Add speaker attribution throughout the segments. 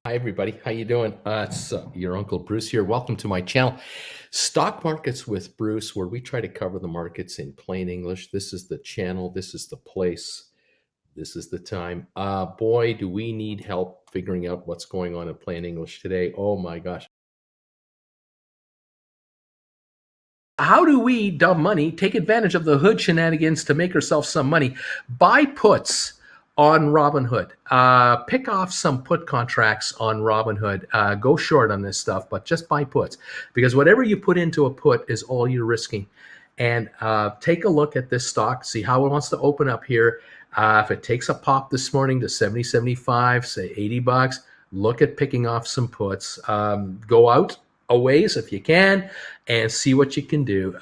Speaker 1: Hi everybody, how you doing? It's your Uncle Bruce here. Welcome to my channel, Stock Markets with Bruce, where we try to cover the markets in plain English. This is the channel, this is the place, this is the time. Boy, do we need help figuring out what's going on in plain English today. Oh my gosh. How do we, dumb money, take advantage of the hood shenanigans to make ourselves some money? Buy puts on Robinhood. Pick off some put contracts on Robinhood. Go short on this stuff, but just buy puts. Because whatever you put into a put is all you're risking. And take a look at this stock, see how it wants to open up here. If it takes a pop this morning to 70, 75, say 80 bucks, look at picking off some puts. Go out a ways if you can and see what you can do.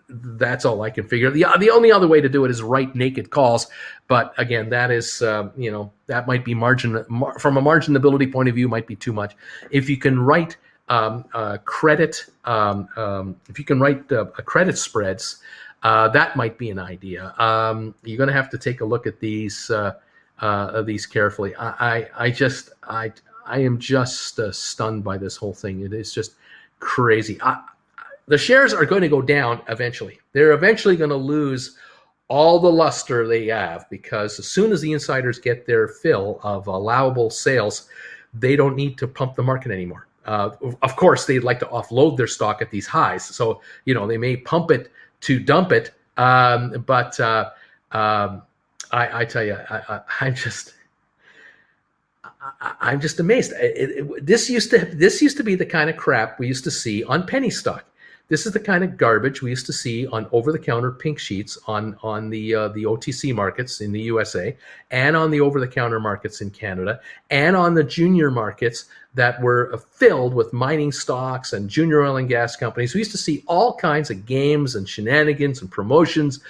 Speaker 1: That's all I can figure. The only other way to do it is write naked calls. But again, that is, that might be from a marginability point of view, might be too much. If you can write credit, if you can write credit spreads, that might be an idea. You're going to have to take a look at these carefully. I am just stunned by this whole thing. It is just crazy. The shares are going to go down eventually. They're eventually going to lose all the luster they have, because as soon as the insiders get their fill of allowable sales, they don't need to pump the market anymore. Of course, they'd like to offload their stock at these highs. So, they may pump it to dump it. But I tell you, I'm just amazed. This used to be the kind of crap we used to see on penny stock. This is the kind of garbage we used to see on over-the-counter pink sheets on the OTC markets in the USA, and on the over-the-counter markets in Canada, and on the junior markets that were filled with mining stocks and junior oil and gas companies. We used to see all kinds of games and shenanigans and promotions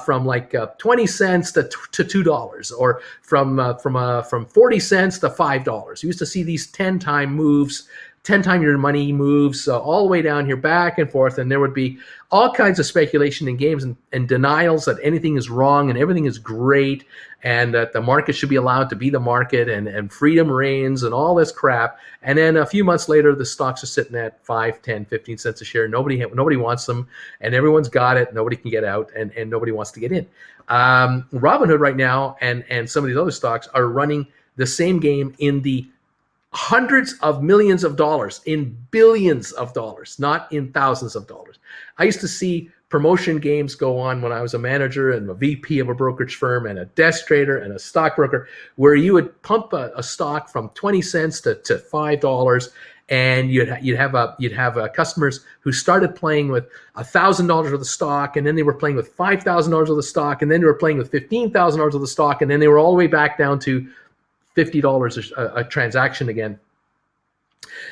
Speaker 1: from like 20 cents to $2, or from 40 cents to $5. You used to see these 10-time moves, 10-time your money moves, all the way down here, back and forth, and there would be all kinds of speculation in games and denials that anything is wrong and everything is great, and that the market should be allowed to be the market, and freedom reigns and all this crap. And then a few months later, the stocks are sitting at 5, 10, 15 cents a share. Nobody wants them, and everyone's got it. Nobody can get out, and nobody wants to get in. Robinhood right now and some of these other stocks are running the same game in the hundreds of millions of dollars, in billions of dollars, not in thousands of dollars. I used to see promotion games go on when I was a manager and a VP of a brokerage firm and a desk trader and a stockbroker, where you would pump a stock from 20 cents to $5, and you'd have customers who started playing with $1,000 worth of stock, and then they were playing with $5,000 worth of stock, and then they were playing with $15,000 worth of stock, and then they were all the way back down to $50 a transaction again.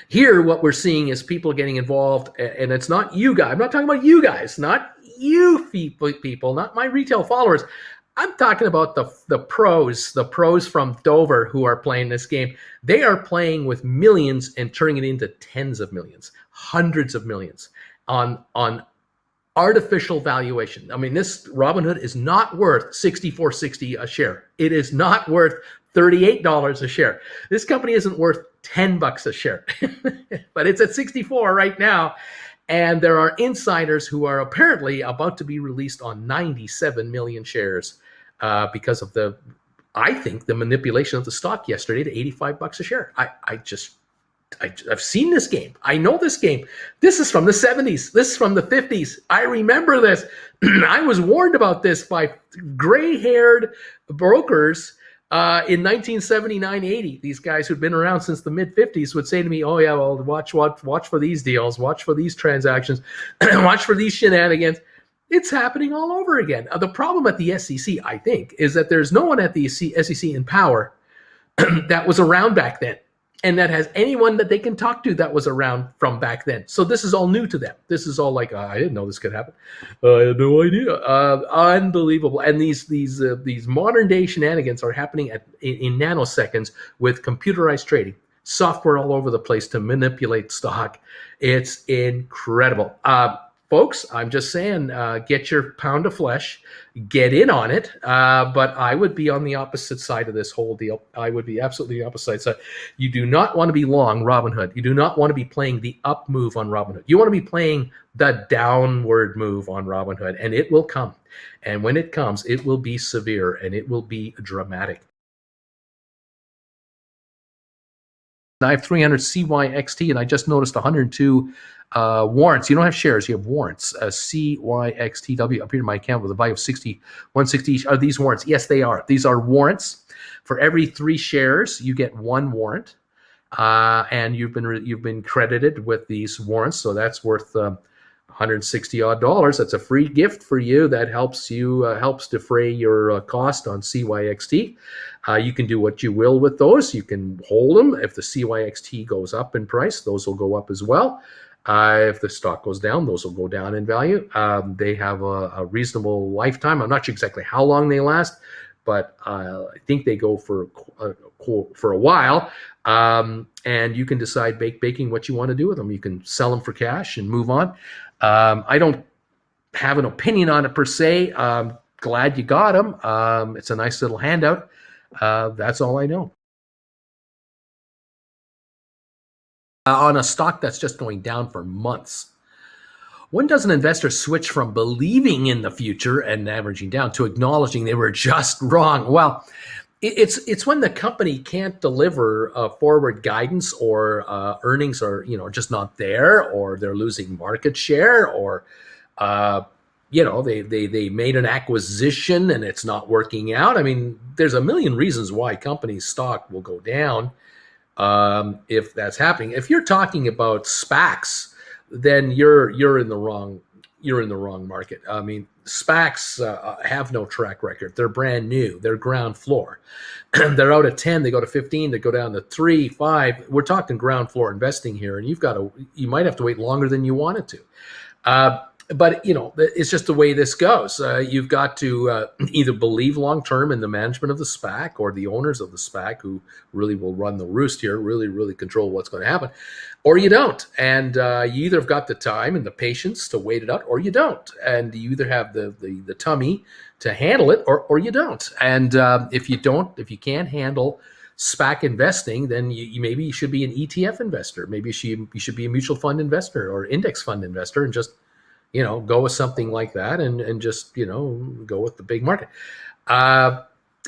Speaker 1: Here, what we're seeing is people getting involved, and it's not you guys. I'm not talking about you guys, not you people, not my retail followers. I'm talking about the pros from Dover who are playing this game. They are playing with millions and turning it into tens of millions, hundreds of millions on artificial valuation. I mean, this Robinhood is not worth $64.60 a share. It is not worth $38 a share. This company isn't worth $10 a share, but it's at 64 right now. And there are insiders who are apparently about to be released on 97 million shares because of I think the manipulation of the stock yesterday to $85 a share. I've seen this game. I know this game. This is from the 70s. This is from the 50s. I remember this. I was warned about this by gray-haired brokers in 1979-80. These guys who'd been around since the mid-50s would say to me, "Oh yeah, well, watch for these deals, watch for these transactions, watch for these shenanigans." It's happening all over again. The problem at the SEC, I think, is that there's no one at the SEC in power that was around back then, and that has anyone that they can talk to that was around from back then. So this is all new to them. This is all like, I didn't know this could happen. I had no idea. Unbelievable. And these modern day shenanigans are happening in nanoseconds with computerized trading, software all over the place to manipulate stock. It's incredible. folks, I'm just saying, get your pound of flesh, get in on it. But I would be on the opposite side of this whole deal. I would be absolutely the opposite side. You do not want to be long Robinhood. You do not want to be playing the up move on Robinhood. You want to be playing the downward move on Robinhood, and it will come. And when it comes, it will be severe and it will be dramatic. I have 300 CYXT, and I just noticed 102 warrants. You don't have shares, you have warrants. CYXTW appeared in my account with a value of 160 each. Are these warrants? Yes, they are. These are warrants. For every 3 shares, you get 1 warrant, and you've been credited with these warrants. So that's worth 160 odd dollars. That's a free gift for you that helps defray your cost on CYXT. You can do what you will with those. You can hold them. If the CYXT goes up in price, those will go up as well. If the stock goes down, those will go down in value. They have a reasonable lifetime. I'm not sure exactly how long they last, but I think they go for a while. And you can decide baking what you want to do with them. You can sell them for cash and move on. I don't have an opinion on it per se. Glad you got them. It's a nice little handout. That's all I know. On a stock that's just going down for months, when does an investor switch from believing in the future and averaging down to acknowledging they were just wrong? Well, it's when the company can't deliver forward guidance, or earnings are just not there, or they're losing market share, or they made an acquisition and it's not working out. I mean, there's a million reasons why companies' stock will go down if that's happening. If you're talking about SPACs, then you're in the wrong market. I mean, SPACs have no track record. They're brand new. They're ground floor. They're out at 10. They go to 15. They go down to 3, 5. We're talking ground floor investing here, and you might have to wait longer than you wanted to. But it's just the way this goes. You've got to either believe long term in the management of the SPAC, or the owners of the SPAC, who really will run the roost here, really control what's going to happen, or you don't. And you either have got the time and the patience to wait it out, or you don't. And you either have the tummy to handle it, or you don't. And if you can't handle SPAC investing, then maybe you should be an ETF investor. Maybe you should be a mutual fund investor or index fund investor, and just go with something like that, and just go with the big market.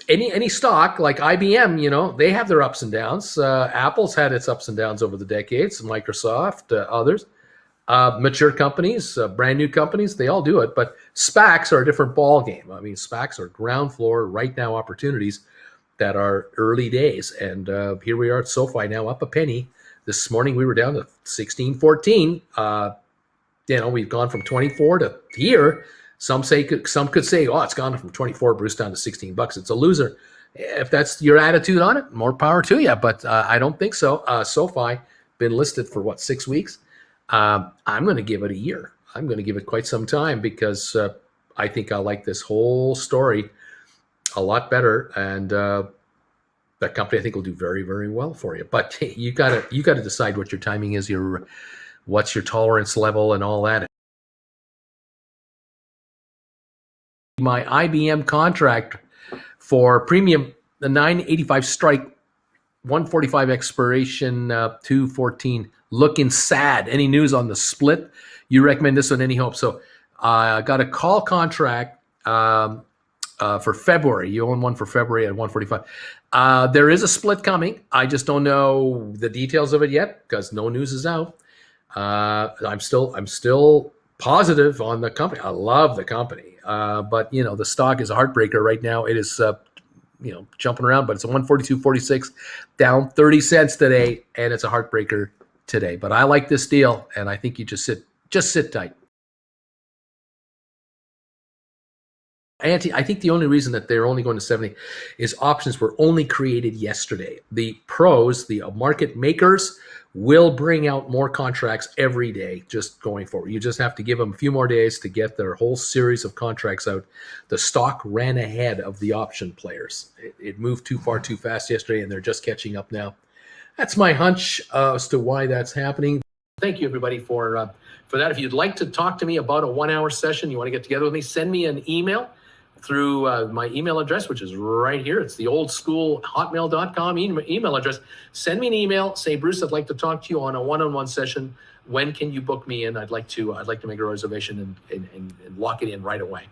Speaker 1: Any stock like IBM, they have their ups and downs. Apple's had its ups and downs over the decades. Microsoft, others, mature companies, brand new companies, they all do it. But SPACs are a different ball game. I mean, SPACs are ground floor right now opportunities that are early days. And here we are at SoFi now, up a penny. This morning we were down to 16.14. We've gone from 24 to here. Some could say, oh, it's gone from 24, Bruce, down to $16. It's a loser. If that's your attitude on it, more power to you. But I don't think so. SoFi, been listed for 6 weeks. I'm going to give it a year. I'm going to give it quite some time, because I think I like this whole story a lot better. And that company, I think, will do very, very well for you. But you got to decide what your timing is. What's your tolerance level and all that. My IBM contract for premium, the 985 strike, 145 expiration, 214, looking sad. Any news on the split? You recommend this one? Any hope? So I got a call contract for February. You own one for February at 145. There is a split coming. I just don't know the details of it yet, because no news is out. I'm still positive on the company. I love the company, but the stock is a heartbreaker right now. It is jumping around, but it's a 142.46, down 30 cents today, and it's a heartbreaker today. But I like this deal, and I think you just sit tight. I think the only reason that they're only going to 70 is options were only created yesterday. The pros, the market makers, will bring out more contracts every day just going forward. You just have to give them a few more days to get their whole series of contracts out. The stock ran ahead of the option players. It moved too far too fast yesterday, and they're just catching up now. That's my hunch as to why that's happening. Thank you, everybody, for For that, if you'd like to talk to me about a 1-hour session, you want to get together with me, send me an email through my email address, which is right here. It's the old school hotmail.com email address. Send me an email. Say, Bruce, I'd like to talk to you on a one-on-one session. When can you book me in? I'd like to make a reservation and lock it in right away.